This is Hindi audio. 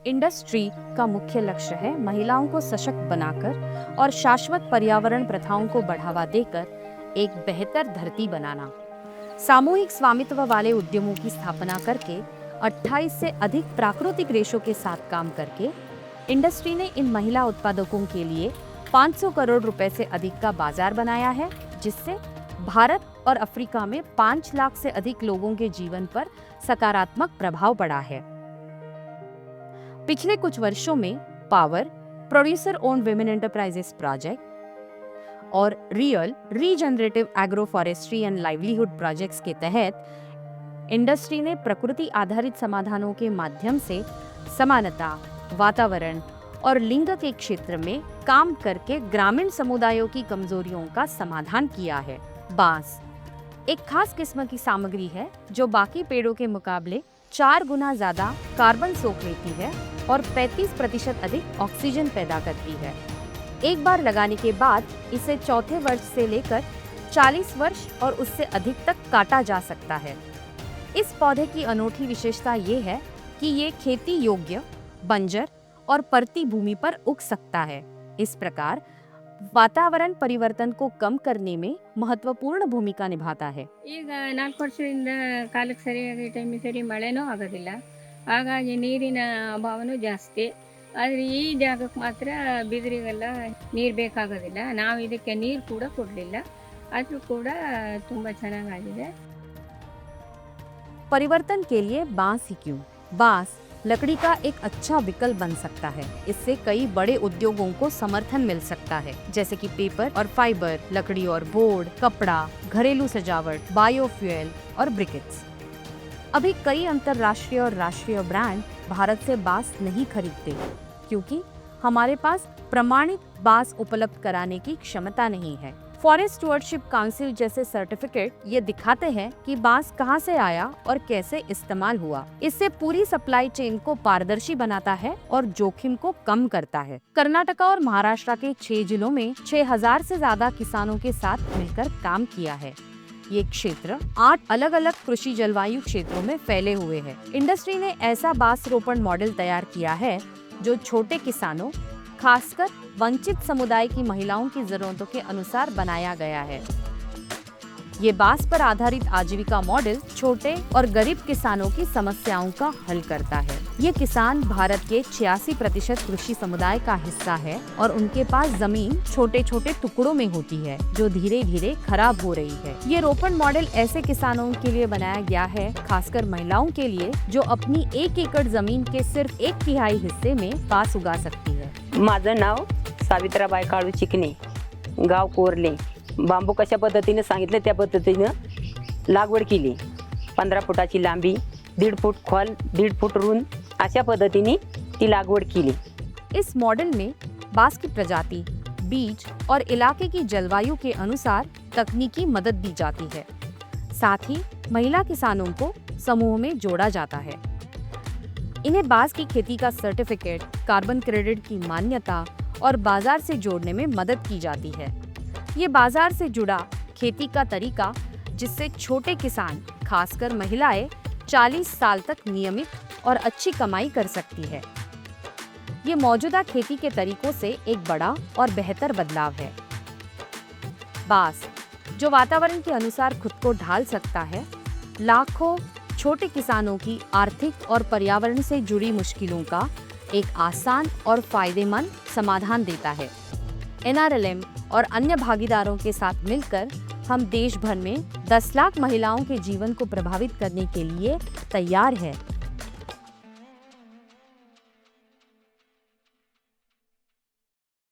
इंडस्ट्री का मुख्य लक्ष्य है महिलाओं को सशक्त बनाकर और शाश्वत पर्यावरण प्रथाओं को बढ़ावा देकर एक बेहतर धरती बनाना। सामूहिक स्वामित्व वाले उद्यमों की स्थापना करके 28 से अधिक प्राकृतिक रेशों के साथ काम करके इंडस्ट्री ने इन महिला उत्पादकों के लिए 500 करोड़ रुपए से अधिक का बाजार बनाया है, जिससे भारत और अफ्रीका में 5 लाख से अधिक लोगों के जीवन पर सकारात्मक प्रभाव पड़ा है। पिछले कुछ वर्षों में power, producer own women enterprises project और real regenerative agro forestry and livelihood projects के तहत इंडस्ट्री ने प्रकृति आधारित समाधानों के माध्यम से समानता, वातावरण और लिंग के क्षेत्र में काम करके ग्रामीण समुदायों की कमजोरियों का समाधान किया है। बांस एक खास किस्म की सामग्री है जो बाकी पेड़ों के मुकाबले 4 गुना ज्यादा कार्बन सोख लेती है और 35% अधिक ऑक्सीजन पैदा करती है। एक बार लगाने के बाद इसे चौथे वर्ष से लेकर 40 वर्ष और उससे अधिक तक काटा जा सकता है। इस पौधे की अनोखी विशेषता ये है कि ये खेती योग्य, बंजर और परती भूमि पर उग सकता है। इस प्रकार वातावरण परिवर्तन को कम करने में महत्वपूर्ण भूमिका निभाता है। ಈಗ 4 ವರ್ಷದಿಂದ ಕಾಲಕ್ಕೆ ಸರಿಯಾಗಿ ಟೈಮಿಗೆ ಸರಿ ಮಳೆನೂ ಆಗೋದಿಲ್ಲ, ಹಾಗಾಗಿ ನೀರಿನ ಅಭಾವನೂ ಜಾಸ್ತಿ. ಆದರೆ ಈ ಜಾಗಕ್ಕೆ ಮಾತ್ರ ಬಿದಿರಿಗೆಲ್ಲ ನೀರು ಬೇಕಾಗೋದಿಲ್ಲ. ನಾವು ಇದಕ್ಕೆ ನೀರು ಕೂಡ ಕೊಡಲಿಲ್ಲ, ಆದರೂ ಕೂಡ ತುಂಬ ಚೆನ್ನಾಗಾಗಿದೆ। परिवर्तन के लिए बांस ही क्यों? बांस लकड़ी का एक अच्छा विकल्प बन सकता है। इससे कई बड़े उद्योगों को समर्थन मिल सकता है, जैसे कि पेपर और फाइबर, लकड़ी और बोर्ड, कपड़ा, घरेलू सजावट, बायोफ्यूल और ब्रिकेट्स। अभी कई अंतरराष्ट्रीय और राष्ट्रीय ब्रांड भारत से बांस नहीं खरीदते क्योंकि हमारे पास प्रमाणित बांस उपलब्ध कराने की क्षमता नहीं है। फॉरेस्ट स्टुअर्डशिप काउंसिल जैसे सर्टिफिकेट ये दिखाते हैं कि बांस कहां से आया और कैसे इस्तेमाल हुआ। इससे पूरी सप्लाई चेन को पारदर्शी बनाता है और जोखिम को कम करता है। कर्नाटका और महाराष्ट्र के 6 जिलों में 6000 से ज्यादा किसानों के साथ मिलकर काम किया है। ये क्षेत्र 8 अलग अलग कृषि जलवायु क्षेत्रों में फैले हुए हैं। इंडस्ट्री ने ऐसा बांस रोपण मॉडल तैयार किया है जो छोटे किसानों, खासकर वंचित समुदाय की महिलाओं की जरूरतों के अनुसार बनाया गया है। ये बांस पर आधारित आजीविका मॉडल छोटे और गरीब किसानों की समस्याओं का हल करता है। ये किसान भारत के 86% कृषि समुदाय का हिस्सा है और उनके पास जमीन छोटे छोटे टुकड़ों में होती है जो धीरे धीरे खराब हो रही है। ये रोपण मॉडल ऐसे किसानों के लिए बनाया गया है, खासकर महिलाओं के लिए, जो अपनी 1 एकड़ जमीन के सिर्फ 1/3 हिस्से में बांस उगा सकती है। माझं नाव सावित्राबाई काळू चिकणे, गाव कोरले। बांबू कशा पद्धतीने सांगितले त्या पद्धतीने लागवड केली। 15 फुटाची लांबी, 1.5 फूट खोल, 1.5 फूट रुंद, अशा पद्धतीने ती लागवड केली। इस मॉडल में बांस की प्रजाति, बीज और इलाके की जलवायु के अनुसार तकनीकी मदद दी जाती है। साथ ही महिला किसानों को समूह में जोड़ा जाता है। इन्हें बांस की खेती का सर्टिफिकेट, कार्बन क्रेडिट की मान्यता और बाजार से जोड़ने में मदद की जाती है। ये बाजार से जुड़ा खेती का तरीका, जिससे छोटे किसान, खासकर महिलाएं 40 साल तक नियमित और अच्छी कमाई कर सकती है। ये मौजूदा खेती के तरीकों से एक बड़ा और बेहतर बदलाव है। बांस, जो वातावरण के अनुसार खुद को ढाल सकता है, लाखों छोटे किसानों की आर्थिक और पर्यावरण से जुड़ी मुश्किलों का एक आसान और फायदेमंद समाधान देता है। NRLM और अन्य भागीदारों के साथ मिलकर हम देश भर में 10 लाख महिलाओं के जीवन को प्रभावित करने के लिए तैयार हैं।